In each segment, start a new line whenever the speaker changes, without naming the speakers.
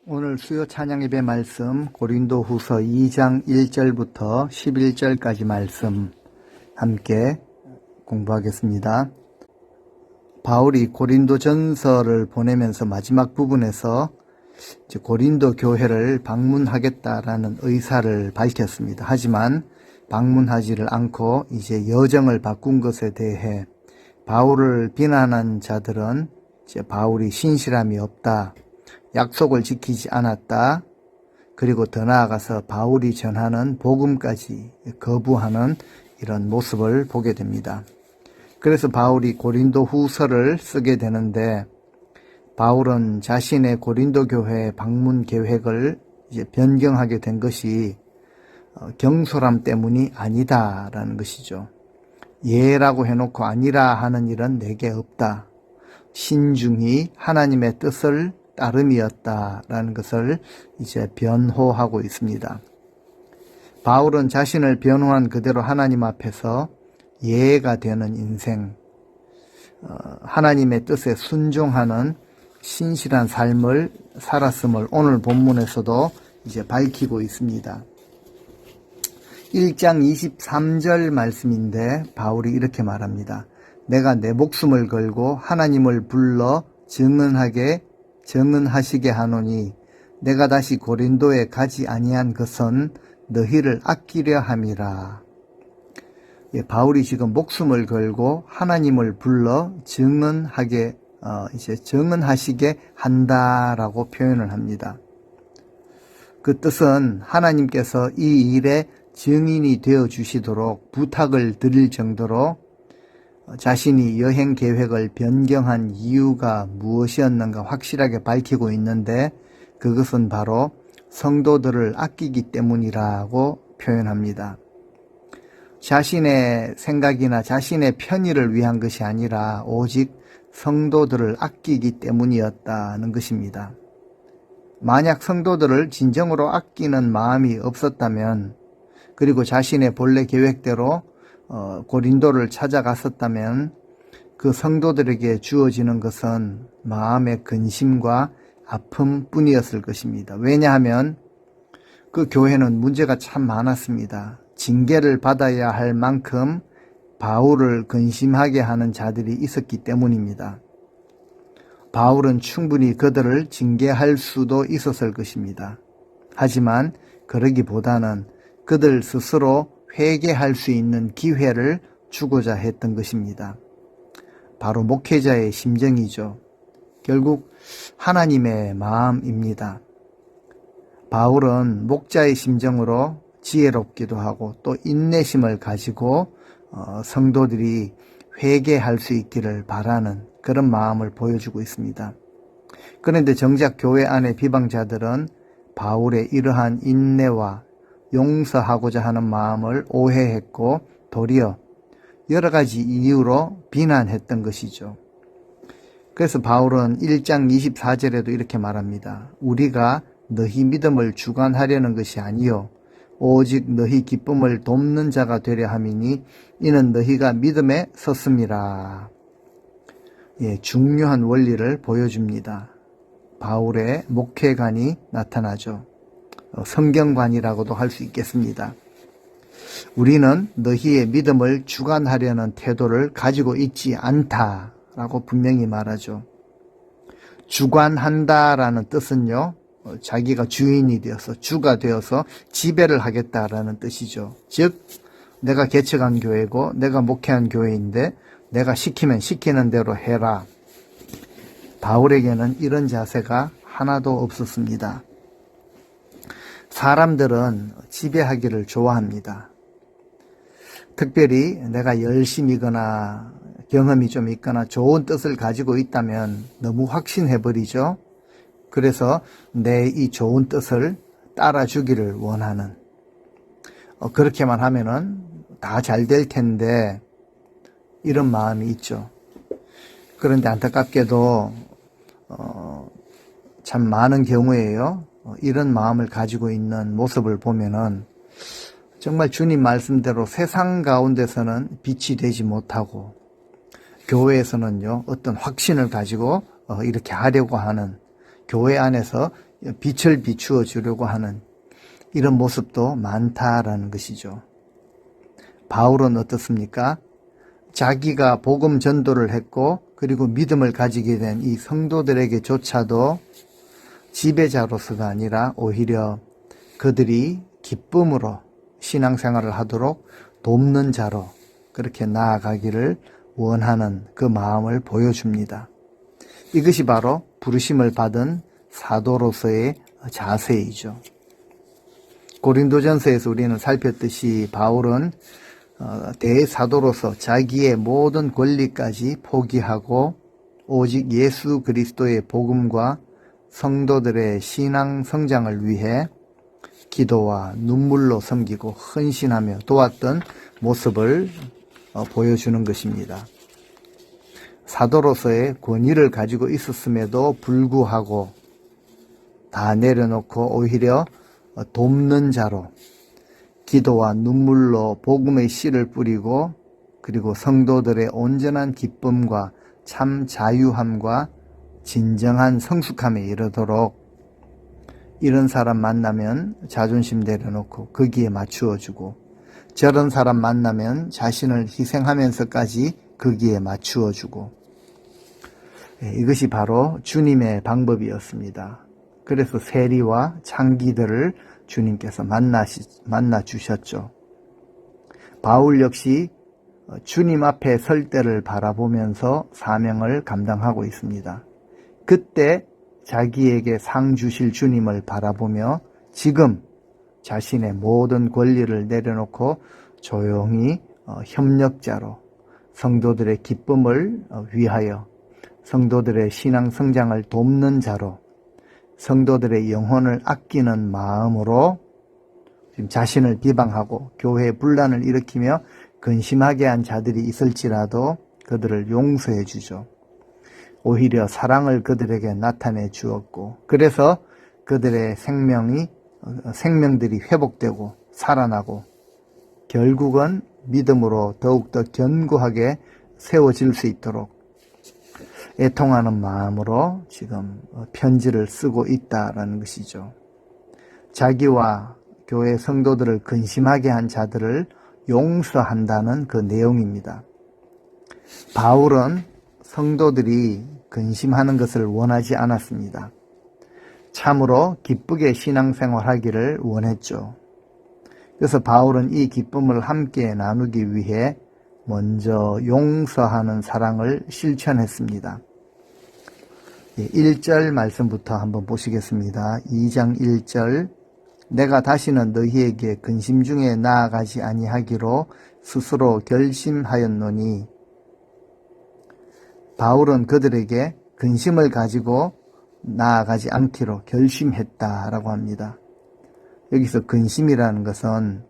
오늘 수요 찬양 예배 말씀 고린도후서 2장 1절부터 11절까지 말씀 함께 공부하겠습니다. 바울이 고린도 전서를 보내면서 마지막 부분에서 고린도 교회를 방문하겠다라는 의사를 밝혔습니다. 하지만 방문하지를 않고 이제 여정을 바꾼 것에 대해 바울을 비난한 자들은 이제 바울이 신실함이 없다, 약속을 지키지 않았다, 그리고 더 나아가서 바울이 전하는 복음까지 거부하는 이런 모습을 보게 됩니다. 그래서 바울이 고린도 후서를 쓰게 되는데, 바울은 자신의 고린도 교회 방문 계획을 이제 변경하게 된 것이 경솔함 때문이 아니다라는 것이죠. 예라고 해놓고 아니라 하는 일은 내게 없다. 신중히 하나님의 뜻을 따름이었다라는 것을 이제 변호하고 있습니다. 바울은 자신을 변호한 그대로 하나님 앞에서 예가 되는 인생, 하나님의 뜻에 순종하는 신실한 삶을 살았음을 오늘 본문에서도 이제 밝히고 있습니다. 1장 23절 말씀인데 바울이 이렇게 말합니다. 내가 내 목숨을 걸고 하나님을 불러 증언하시게 하노니 내가 다시 고린도에 가지 아니한 것은 너희를 아끼려 함이라. 바울이 지금 목숨을 걸고 하나님을 불러 증언하시게 한다라고 표현을 합니다. 그 뜻은 하나님께서 이 일에 증인이 되어 주시도록 부탁을 드릴 정도로 자신이 여행 계획을 변경한 이유가 무엇이었는가 확실하게 밝히고 있는데, 그것은 바로 성도들을 아끼기 때문이라고 표현합니다. 자신의 생각이나 자신의 편의를 위한 것이 아니라 오직 성도들을 아끼기 때문이었다는 것입니다. 만약 성도들을 진정으로 아끼는 마음이 없었다면, 그리고 자신의 본래 계획대로 고린도를 찾아갔었다면 그 성도들에게 주어지는 것은 마음의 근심과 아픔뿐이었을 것입니다. 왜냐하면 그 교회는 문제가 참 많았습니다. 징계를 받아야 할 만큼 바울을 근심하게 하는 자들이 있었기 때문입니다. 바울은 충분히 그들을 징계할 수도 있었을 것입니다. 하지만 그러기보다는 그들 스스로 회개할 수 있는 기회를 주고자 했던 것입니다. 바로 목회자의 심정이죠. 결국 하나님의 마음입니다. 바울은 목자의 심정으로 지혜롭기도 하고 또 인내심을 가지고 성도들이 회개할 수 있기를 바라는 그런 마음을 보여주고 있습니다. 그런데 정작 교회 안의 비방자들은 바울의 이러한 인내와 용서하고자 하는 마음을 오해했고 도리어 여러 가지 이유로 비난했던 것이죠. 그래서 바울은 1장 24절에도 이렇게 말합니다. 우리가 너희 믿음을 주관하려는 것이 아니요 오직 너희 기쁨을 돕는 자가 되려 함이니 이는 너희가 믿음에 섰음이라. 중요한 원리를 보여줍니다. 바울의 목회관이 나타나죠. 성경관이라고도 할 수 있겠습니다. 우리는 너희의 믿음을 주관하려는 태도를 가지고 있지 않다라고 분명히 말하죠. 주관한다라는 뜻은요, 자기가 주인이 되어서 주가 되어서 지배를 하겠다라는 뜻이죠. 즉 내가 개척한 교회고 내가 목회한 교회인데 내가 시키면 시키는 대로 해라. 바울에게는 이런 자세가 하나도 없었습니다. 사람들은 지배하기를 좋아합니다. 특별히 내가 열심이거나 경험이 좀 있거나 좋은 뜻을 가지고 있다면 너무 확신해버리죠. 그래서 내 이 좋은 뜻을 따라주기를 원하는, 그렇게만 하면은 다 잘 될 텐데 이런 마음이 있죠. 그런데 안타깝게도 참 많은 경우에요, 이런 마음을 가지고 있는 모습을 보면은 정말 주님 말씀대로 세상 가운데서는 빛이 되지 못하고 교회에서는요 어떤 확신을 가지고 이렇게 하려고 하는, 교회 안에서 빛을 비추어 주려고 하는 이런 모습도 많다라는 것이죠. 바울은 어떻습니까? 자기가 복음 전도를 했고 그리고 믿음을 가지게 된 이 성도들에게조차도 지배자로서가 아니라 오히려 그들이 기쁨으로 신앙생활을 하도록 돕는 자로 그렇게 나아가기를 원하는 그 마음을 보여줍니다. 이것이 바로 부르심을 받은 사도로서의 자세이죠. 고린도전서에서 우리는 살폈듯이 바울은 대사도로서 자기의 모든 권리까지 포기하고 오직 예수 그리스도의 복음과 성도들의 신앙 성장을 위해 기도와 눈물로 섬기고 헌신하며 도왔던 모습을 보여주는 것입니다. 사도로서의 권위를 가지고 있었음에도 불구하고 다 내려놓고 오히려 돕는 자로 기도와 눈물로 복음의 씨를 뿌리고 그리고 성도들의 온전한 기쁨과 참 자유함과 진정한 성숙함에 이르도록 이런 사람 만나면 자존심 내려놓고 거기에 맞추어주고 저런 사람 만나면 자신을 희생하면서까지 거기에 맞추어주고 이것이 바로 주님의 방법이었습니다. 그래서 세리와 창기들을 주님께서 만나 주셨죠. 바울 역시 주님 앞에 설 때를 바라보면서 사명을 감당하고 있습니다. 그때 자기에게 상 주실 주님을 바라보며 지금 자신의 모든 권리를 내려놓고 조용히 협력자로 성도들의 기쁨을 위하여 성도들의 신앙 성장을 돕는 자로 성도들의 영혼을 아끼는 마음으로 지금 자신을 비방하고 교회에 분란을 일으키며 근심하게 한 자들이 있을지라도 그들을 용서해 주죠. 오히려 사랑을 그들에게 나타내 주었고 그래서 그들의 생명들이 회복되고 살아나고 결국은 믿음으로 더욱더 견고하게 세워질 수 있도록 애통하는 마음으로 지금 편지를 쓰고 있다라는 것이죠. 자기와 교회 성도들을 근심하게 한 자들을 용서한다는 그 내용입니다. 바울은 성도들이 근심하는 것을 원하지 않았습니다. 참으로 기쁘게 신앙생활하기를 원했죠. 그래서 바울은 이 기쁨을 함께 나누기 위해 먼저 용서하는 사랑을 실천했습니다. 1절 말씀부터 한번 보시겠습니다. 2장 1절 내가 다시는 너희에게 근심 중에 나아가지 아니하기로 스스로 결심하였노니 바울은 그들에게 근심을 가지고 나아가지 않기로 결심했다라고 합니다. 여기서 근심이라는 것은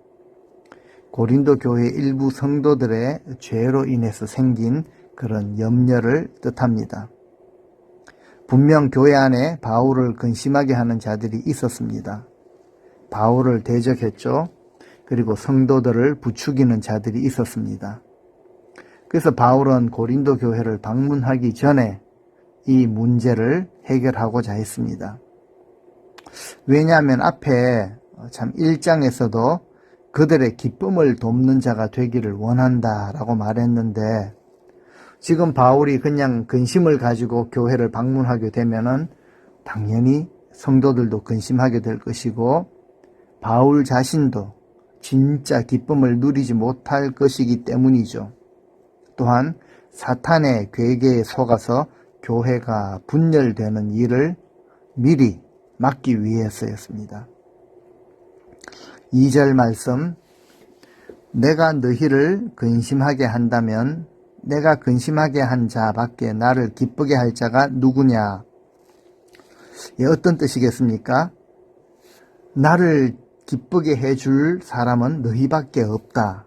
고린도 교회 일부 성도들의 죄로 인해서 생긴 그런 염려를 뜻합니다. 분명 교회 안에 바울을 근심하게 하는 자들이 있었습니다. 바울을 대적했죠. 그리고 성도들을 부추기는 자들이 있었습니다. 그래서 바울은 고린도 교회를 방문하기 전에 이 문제를 해결하고자 했습니다. 왜냐하면 앞에 참 1장에서도 그들의 기쁨을 돕는 자가 되기를 원한다라고 말했는데 지금 바울이 그냥 근심을 가지고 교회를 방문하게 되면은 당연히 성도들도 근심하게 될 것이고 바울 자신도 진짜 기쁨을 누리지 못할 것이기 때문이죠. 또한 사탄의 괴계에 속아서 교회가 분열되는 일을 미리 막기 위해서였습니다. 2절 말씀 내가 너희를 근심하게 한다면 내가 근심하게 한 자밖에 나를 기쁘게 할 자가 누구냐? 어떤 뜻이겠습니까? 나를 기쁘게 해줄 사람은 너희밖에 없다.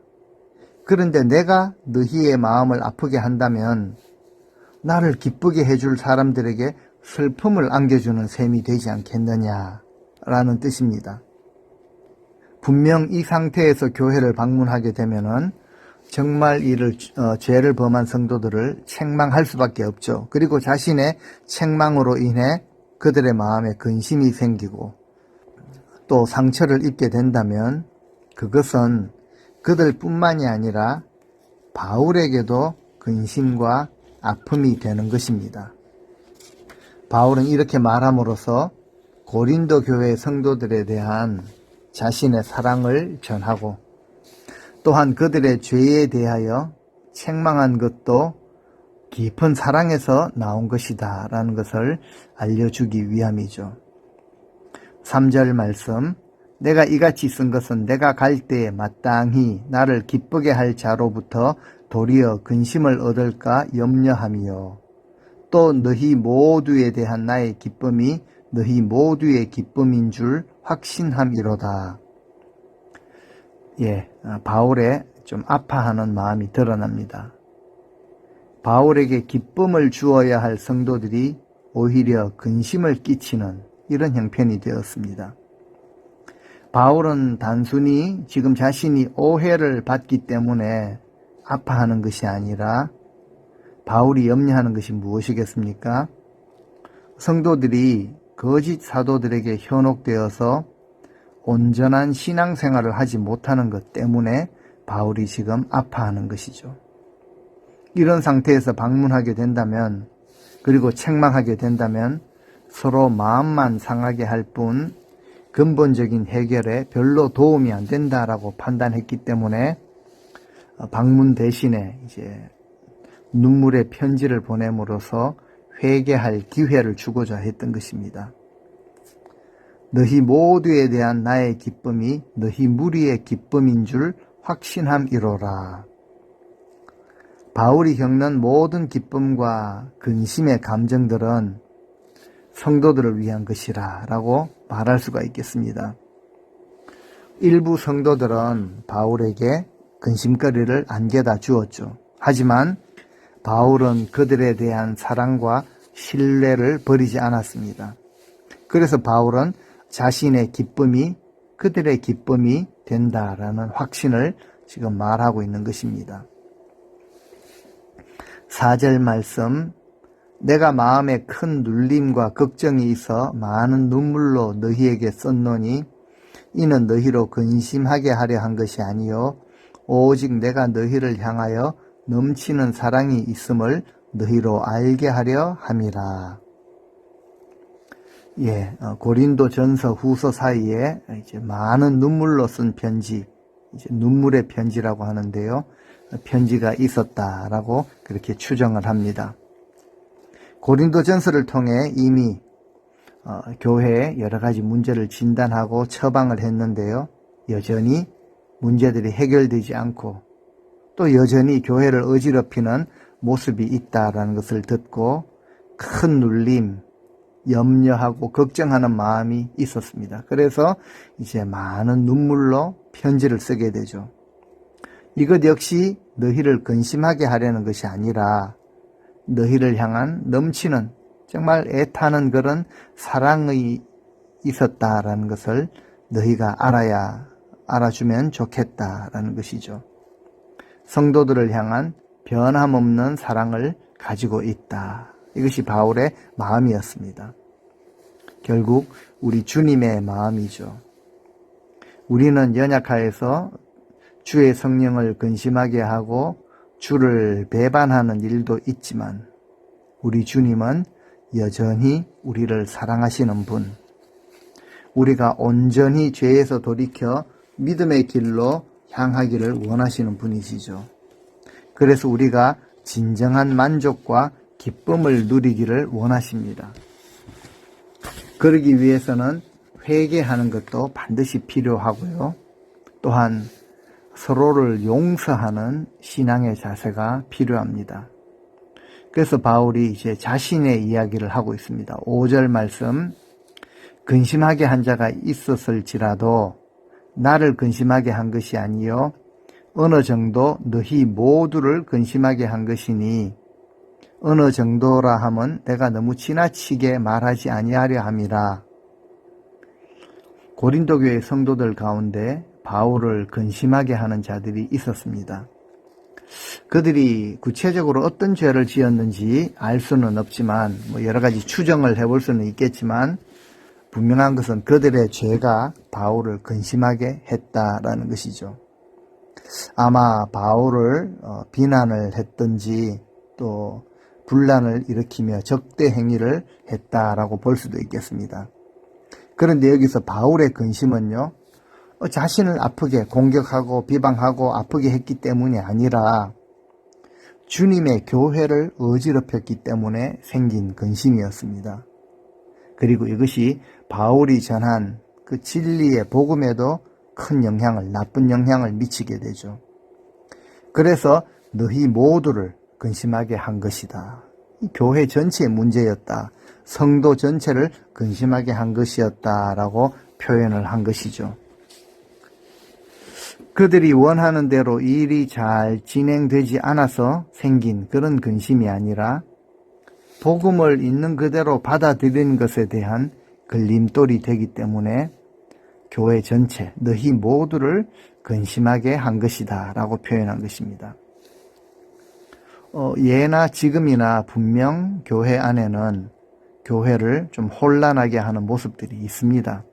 그런데 내가 너희의 마음을 아프게 한다면 나를 기쁘게 해줄 사람들에게 슬픔을 안겨주는 셈이 되지 않겠느냐라는 뜻입니다. 분명 이 상태에서 교회를 방문하게 되면은 정말 죄를 범한 성도들을 책망할 수밖에 없죠. 그리고 자신의 책망으로 인해 그들의 마음에 근심이 생기고 또 상처를 입게 된다면 그것은 그들뿐만이 아니라 바울에게도 근심과 아픔이 되는 것입니다. 바울은 이렇게 말함으로써 고린도 교회 성도들에 대한 자신의 사랑을 전하고 또한 그들의 죄에 대하여 책망한 것도 깊은 사랑에서 나온 것이다 라는 것을 알려주기 위함이죠. 3절 말씀, 내가 이같이 쓴 것은 내가 갈 때에 마땅히 나를 기쁘게 할 자로부터 도리어 근심을 얻을까 염려함이요. 또 너희 모두에 대한 나의 기쁨이 너희 모두의 기쁨인 줄 확신함이로다. 바울의 좀 아파하는 마음이 드러납니다. 바울에게 기쁨을 주어야 할 성도들이 오히려 근심을 끼치는 이런 형편이 되었습니다. 바울은 단순히 지금 자신이 오해를 받기 때문에 아파하는 것이 아니라 바울이 염려하는 것이 무엇이겠습니까? 성도들이 거짓 사도들에게 현혹되어서 온전한 신앙생활을 하지 못하는 것 때문에 바울이 지금 아파하는 것이죠. 이런 상태에서 방문하게 된다면 그리고 책망하게 된다면 서로 마음만 상하게 할 뿐 근본적인 해결에 별로 도움이 안 된다라고 판단했기 때문에 방문 대신에 이제 눈물의 편지를 보냄으로써 회개할 기회를 주고자 했던 것입니다. 너희 모두에 대한 나의 기쁨이 너희 무리의 기쁨인 줄 확신함이로라. 바울이 겪는 모든 기쁨과 근심의 감정들은 성도들을 위한 것이라 라고 말할 수가 있겠습니다. 일부 성도들은 바울에게 근심거리를 안겨다 주었죠. 하지만 바울은 그들에 대한 사랑과 신뢰를 버리지 않았습니다. 그래서 바울은 자신의 기쁨이 그들의 기쁨이 된다라는 확신을 지금 말하고 있는 것입니다. 4절 말씀, 내가 마음에 큰 눌림과 걱정이 있어 많은 눈물로 너희에게 썼노니 이는 너희로 근심하게 하려 한 것이 아니요 오직 내가 너희를 향하여 넘치는 사랑이 있음을 너희로 알게 하려 함이라. 고린도 전서 후서 사이에 이제 많은 눈물로 쓴 편지, 이제 눈물의 편지라고 하는데요. 편지가 있었다라고 그렇게 추정을 합니다. 고린도 전서를 통해 이미 교회에 여러 가지 문제를 진단하고 처방을 했는데요. 여전히 문제들이 해결되지 않고 또 여전히 교회를 어지럽히는 모습이 있다라는 것을 듣고 큰 눌림, 염려하고 걱정하는 마음이 있었습니다. 그래서 이제 많은 눈물로 편지를 쓰게 되죠. 이것 역시 너희를 근심하게 하려는 것이 아니라 너희를 향한 넘치는 정말 애타는 그런 사랑이 있었다라는 것을 너희가 알아주면 좋겠다라는 것이죠. 성도들을 향한 변함없는 사랑을 가지고 있다. 이것이 바울의 마음이었습니다. 결국 우리 주님의 마음이죠. 우리는 연약하여서 주의 성령을 근심하게 하고 주를 배반하는 일도 있지만 우리 주님은 여전히 우리를 사랑하시는 분, 우리가 온전히 죄에서 돌이켜 믿음의 길로 향하기를 원하시는 분이시죠. 그래서 우리가 진정한 만족과 기쁨을 누리기를 원하십니다. 그러기 위해서는 회개하는 것도 반드시 필요하고요. 또한 서로를 용서하는 신앙의 자세가 필요합니다. 그래서 바울이 이제 자신의 이야기를 하고 있습니다. 5절 말씀, 근심하게 한 자가 있었을지라도 나를 근심하게 한 것이 아니요 어느 정도 너희 모두를 근심하게 한 것이니 어느 정도라 함은 내가 너무 지나치게 말하지 아니하려 함이라. 고린도 교회 성도들 가운데 바울을 근심하게 하는 자들이 있었습니다. 그들이 구체적으로 어떤 죄를 지었는지 알 수는 없지만 여러 가지 추정을 해볼 수는 있겠지만 분명한 것은 그들의 죄가 바울을 근심하게 했다라는 것이죠. 아마 바울을 비난을 했든지 또 분란을 일으키며 적대 행위를 했다라고 볼 수도 있겠습니다. 그런데 여기서 바울의 근심은요, 자신을 아프게 공격하고 비방하고 아프게 했기 때문이 아니라 주님의 교회를 어지럽혔기 때문에 생긴 근심이었습니다. 그리고 이것이 바울이 전한 그 진리의 복음에도 큰 영향을, 나쁜 영향을 미치게 되죠. 그래서 너희 모두를 근심하게 한 것이다. 교회 전체의 문제였다. 성도 전체를 근심하게 한 것이었다라고 표현을 한 것이죠. 그들이 원하는 대로 일이 잘 진행되지 않아서 생긴 그런 근심이 아니라 복음을 있는 그대로 받아들이는 것에 대한 걸림돌이 되기 때문에 교회 전체, 너희 모두를 근심하게 한 것이다 라고 표현한 것입니다. 예나 지금이나 분명 교회 안에는 교회를 좀 혼란하게 하는 모습들이 있습니다.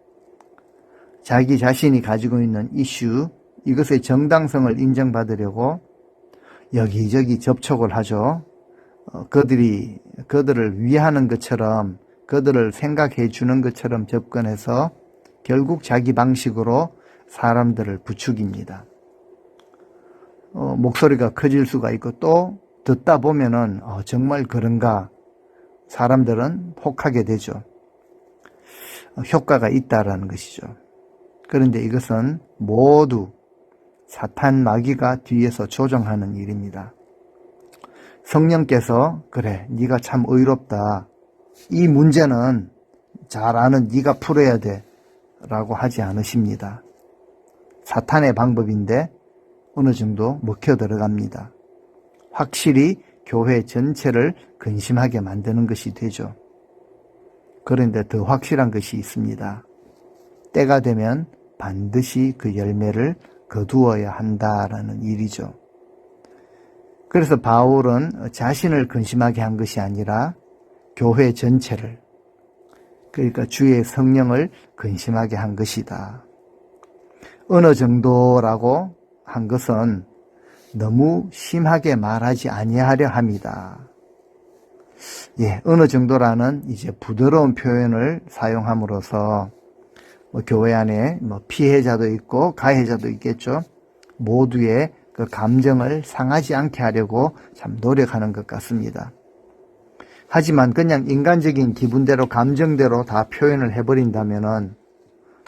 자기 자신이 가지고 있는 이슈, 이것의 정당성을 인정받으려고 여기저기 접촉을 하죠. 그들을 위하는 것처럼, 그들을 생각해 주는 것처럼 접근해서 결국 자기 방식으로 사람들을 부추깁니다. 목소리가 커질 수가 있고 또 듣다 보면은 정말 그런가 사람들은 혹하게 되죠. 효과가 있다라는 것이죠. 그런데 이것은 모두 사탄 마귀가 뒤에서 조종하는 일입니다. 성령께서 그래, 네가 참 의롭다. 이 문제는 잘 아는 네가 풀어야 돼 라고 하지 않으십니다. 사탄의 방법인데 어느 정도 먹혀 들어갑니다. 확실히 교회 전체를 근심하게 만드는 것이 되죠. 그런데 더 확실한 것이 있습니다. 때가 되면 반드시 그 열매를 거두어야 한다라는 일이죠. 그래서 바울은 자신을 근심하게 한 것이 아니라 교회 전체를, 그러니까 주의 성령을 근심하게 한 것이다. 어느 정도라고 한 것은 너무 심하게 말하지 아니하려 합니다. 어느 정도라는 이제 부드러운 표현을 사용함으로써 교회 안에 피해자도 있고 가해자도 있겠죠. 모두의 그 감정을 상하지 않게 하려고 참 노력하는 것 같습니다. 하지만 그냥 인간적인 기분대로 감정대로 다 표현을 해버린다면은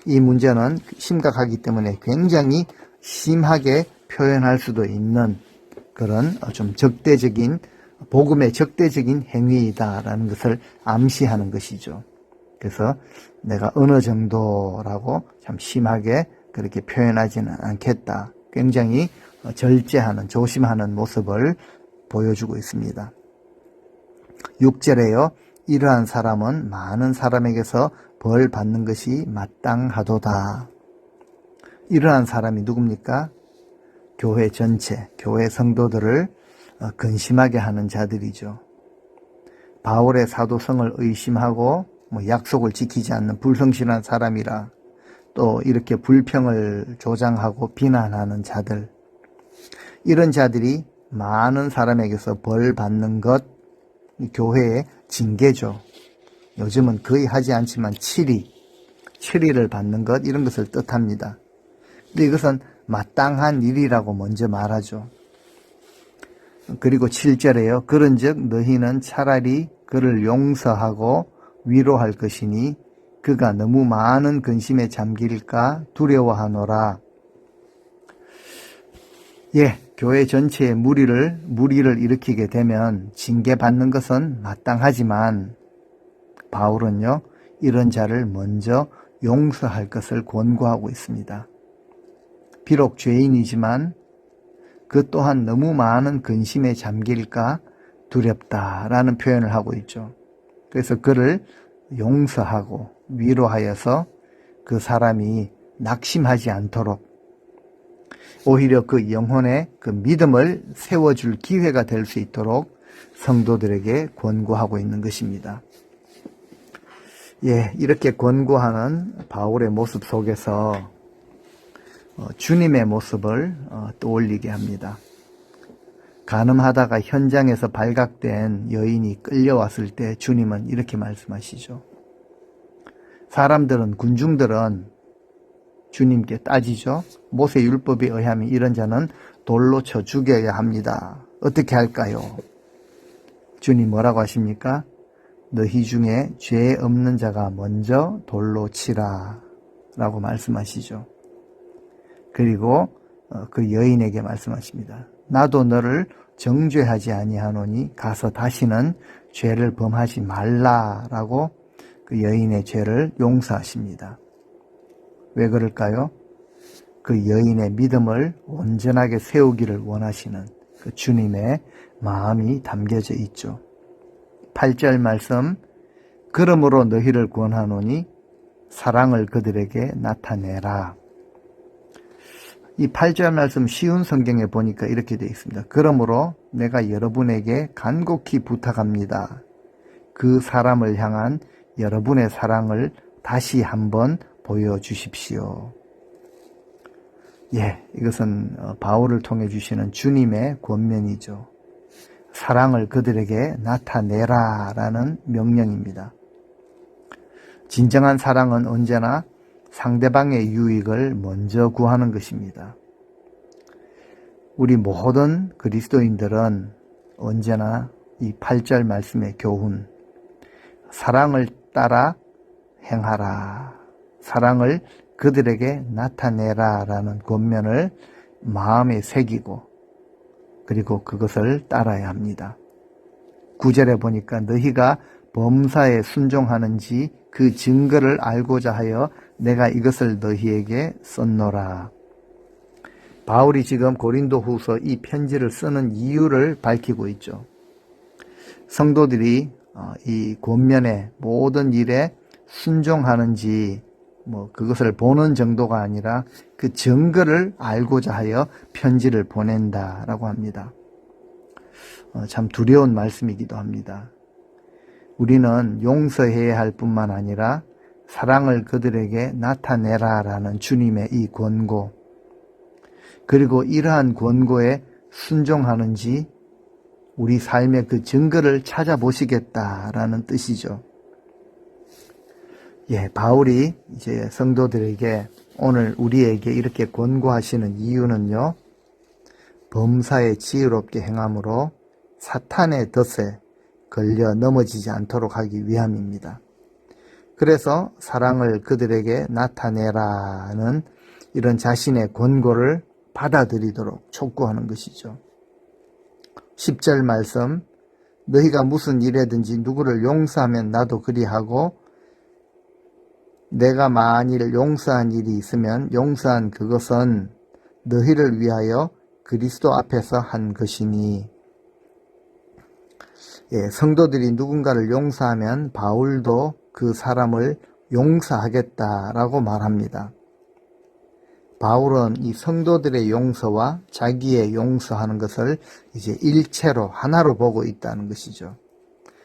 이 문제는 심각하기 때문에 굉장히 심하게 표현할 수도 있는 그런 좀 적대적인, 복음의 적대적인 행위이다라는 것을 암시하는 것이죠. 그래서 내가 어느 정도라고 참 심하게 그렇게 표현하지는 않겠다. 굉장히 절제하는, 조심하는 모습을 보여주고 있습니다. 6절에요. 이러한 사람은 많은 사람에게서 벌 받는 것이 마땅하도다. 이러한 사람이 누굽니까? 교회 전체, 교회 성도들을 근심하게 하는 자들이죠. 바울의 사도성을 의심하고 약속을 지키지 않는 불성실한 사람이라, 또 이렇게 불평을 조장하고 비난하는 자들, 이런 자들이 많은 사람에게서 벌 받는 것, 교회의 징계죠. 요즘은 거의 하지 않지만 치리를 받는 것, 이런 것을 뜻합니다. 근데 이것은 마땅한 일이라고 먼저 말하죠. 그리고 7절에요. 그런즉 너희는 차라리 그를 용서하고 위로할 것이니 그가 너무 많은 근심에 잠길까 두려워하노라. 교회 전체에 무리를 일으키게 되면 징계받는 것은 마땅하지만 바울은요, 이런 자를 먼저 용서할 것을 권고하고 있습니다. 비록 죄인이지만 그 또한 너무 많은 근심에 잠길까 두렵다라는 표현을 하고 있죠. 그래서 그를 용서하고 위로하여서 그 사람이 낙심하지 않도록, 오히려 그 영혼의 그 믿음을 세워줄 기회가 될 수 있도록 성도들에게 권고하고 있는 것입니다. 예, 이렇게 권고하는 바울의 모습 속에서 주님의 모습을 떠올리게 합니다. 간음하다가 현장에서 발각된 여인이 끌려왔을 때 주님은 이렇게 말씀하시죠. 사람들은, 군중들은 주님께 따지죠. 모세 율법에 의하면 이런 자는 돌로 쳐 죽여야 합니다. 어떻게 할까요? 주님 뭐라고 하십니까? 너희 중에 죄 없는 자가 먼저 돌로 치라 라고 말씀하시죠. 그리고 그 여인에게 말씀하십니다. 나도 너를 정죄하지 아니하노니 가서 다시는 죄를 범하지 말라라고 그 여인의 죄를 용서하십니다. 왜 그럴까요? 그 여인의 믿음을 온전하게 세우기를 원하시는 그 주님의 마음이 담겨져 있죠. 8절 말씀, 그러므로 너희를 권하노니 사랑을 그들에게 나타내라. 이 8절 말씀 쉬운 성경에 보니까 이렇게 되어 있습니다. 그러므로 내가 여러분에게 간곡히 부탁합니다. 그 사람을 향한 여러분의 사랑을 다시 한번 보여주십시오. 예, 이것은 바울을 통해 주시는 주님의 권면이죠. 사랑을 그들에게 나타내라 라는 명령입니다. 진정한 사랑은 언제나 상대방의 유익을 먼저 구하는 것입니다. 우리 모든 그리스도인들은 언제나 이 8절 말씀의 교훈, 사랑을 따라 행하라, 사랑을 그들에게 나타내라 라는 권면을 마음에 새기고 그리고 그것을 따라야 합니다. 9절에 보니까 너희가 범사에 순종하는지 그 증거를 알고자 하여 내가 이것을 너희에게 썼노라. 바울이 지금 고린도후서 이 편지를 쓰는 이유를 밝히고 있죠. 성도들이 이 권면의 모든 일에 순종하는지 그것을 보는 정도가 아니라 그 증거를 알고자 하여 편지를 보낸다라고 합니다. 참 두려운 말씀이기도 합니다. 우리는 용서해야 할 뿐만 아니라 사랑을 그들에게 나타내라라는 주님의 이 권고, 그리고 이러한 권고에 순종하는지 우리 삶의 그 증거를 찾아보시겠다라는 뜻이죠. 예, 바울이 이제 성도들에게 오늘 우리에게 이렇게 권고하시는 이유는요, 범사에 지혜롭게 행함으로 사탄의 덫에 걸려 넘어지지 않도록 하기 위함입니다. 그래서 사랑을 그들에게 나타내라는 이런 자신의 권고를 받아들이도록 촉구하는 것이죠. 10절 말씀, 너희가 무슨 일에든지 누구를 용서하면 나도 그리하고 내가 만일 용서한 일이 있으면 용서한 그것은 너희를 위하여 그리스도 앞에서 한 것이니. 예, 성도들이 누군가를 용서하면 바울도 그 사람을 용서하겠다라고 말합니다. 바울은 이 성도들의 용서와 자기의 용서하는 것을 이제 일체로 하나로 보고 있다는 것이죠.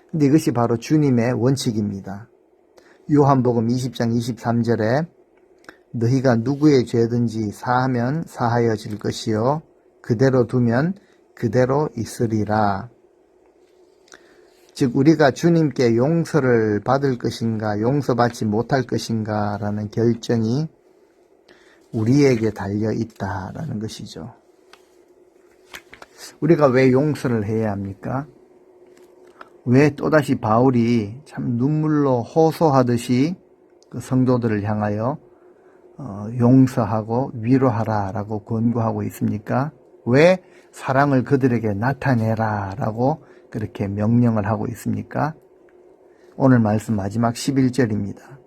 근데 이것이 바로 주님의 원칙입니다. 요한복음 20장 23절에 너희가 누구의 죄든지 사하면 사하여질 것이요 그대로 두면 그대로 있으리라. 즉 우리가 주님께 용서를 받을 것인가 용서받지 못할 것인가 라는 결정이 우리에게 달려 있다라는 것이죠. 우리가 왜 용서를 해야 합니까? 왜 또다시 바울이 참 눈물로 호소하듯이 그 성도들을 향하여 용서하고 위로하라 라고 권고하고 있습니까? 왜 사랑을 그들에게 나타내라 라고 그렇게 명령을 하고 있습니까? 오늘 말씀 마지막 11절입니다.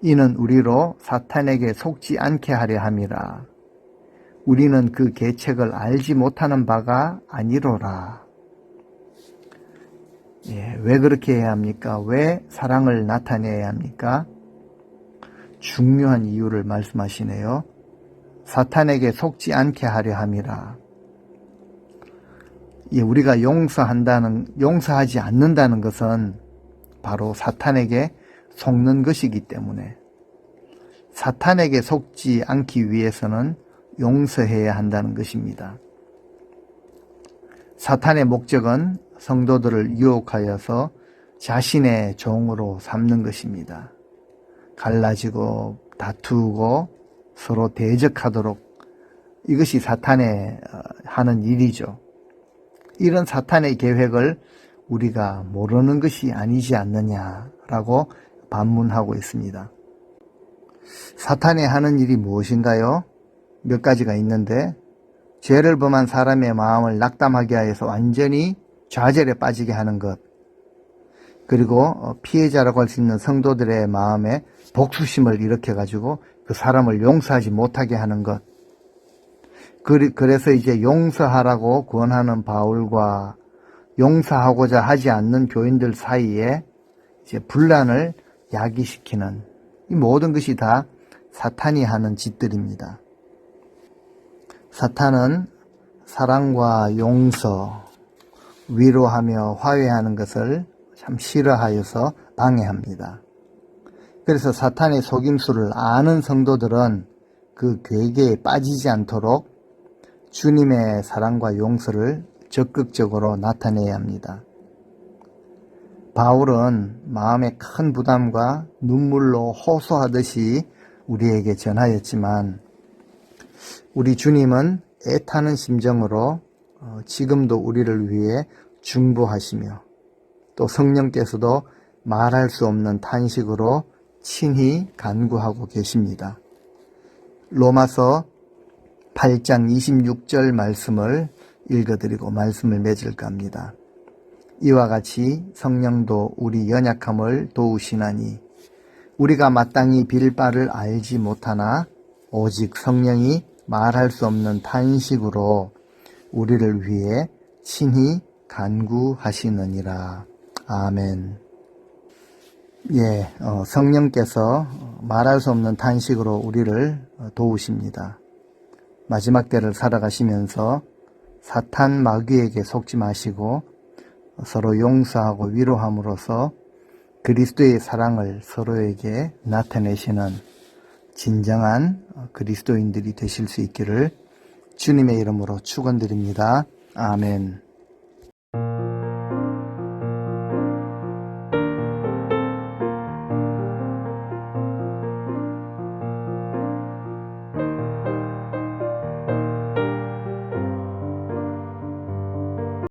이는 우리로 사탄에게 속지 않게 하려 함이라. 우리는 그 계책을 알지 못하는 바가 아니로라. 예, 왜 그렇게 해야 합니까? 왜 사랑을 나타내야 합니까? 중요한 이유를 말씀하시네요. 사탄에게 속지 않게 하려 함이라. 우리가 용서하지 않는다는 것은 바로 사탄에게 속는 것이기 때문에 사탄에게 속지 않기 위해서는 용서해야 한다는 것입니다. 사탄의 목적은 성도들을 유혹하여서 자신의 종으로 삼는 것입니다. 갈라지고 다투고 서로 대적하도록, 이것이 사탄의 하는 일이죠. 이런 사탄의 계획을 우리가 모르는 것이 아니지 않느냐라고 반문하고 있습니다. 사탄이 하는 일이 무엇인가요? 몇 가지가 있는데, 죄를 범한 사람의 마음을 낙담하게 하여서 완전히 좌절에 빠지게 하는 것, 그리고 피해자라고 할 수 있는 성도들의 마음에 복수심을 일으켜가지고 그 사람을 용서하지 못하게 하는 것, 그래서 이제 용서하라고 권하는 바울과 용서하고자 하지 않는 교인들 사이에 이제 분란을 야기시키는, 이 모든 것이 다 사탄이 하는 짓들입니다. 사탄은 사랑과 용서, 위로하며 화해하는 것을 참 싫어하여서 방해합니다. 그래서 사탄의 속임수를 아는 성도들은 그 괴계에 빠지지 않도록 주님의 사랑과 용서를 적극적으로 나타내야 합니다. 바울은 마음의 큰 부담과 눈물로 호소하듯이 우리에게 전하였지만, 우리 주님은 애타는 심정으로 지금도 우리를 위해 중보하시며 또 성령께서도 말할 수 없는 탄식으로 친히 간구하고 계십니다. 로마서 8장 26절 말씀을 읽어드리고 말씀을 맺을까 합니다. 이와 같이 성령도 우리 연약함을 도우시나니 우리가 마땅히 빌 바를 알지 못하나 오직 성령이 말할 수 없는 탄식으로 우리를 위해 친히 간구하시느니라. 아멘. 성령께서 말할 수 없는 탄식으로 우리를 도우십니다. 마지막 때를 살아가시면서 사탄 마귀에게 속지 마시고 서로 용서하고 위로함으로써 그리스도의 사랑을 서로에게 나타내시는 진정한 그리스도인들이 되실 수 있기를 주님의 이름으로 축원드립니다. 아멘.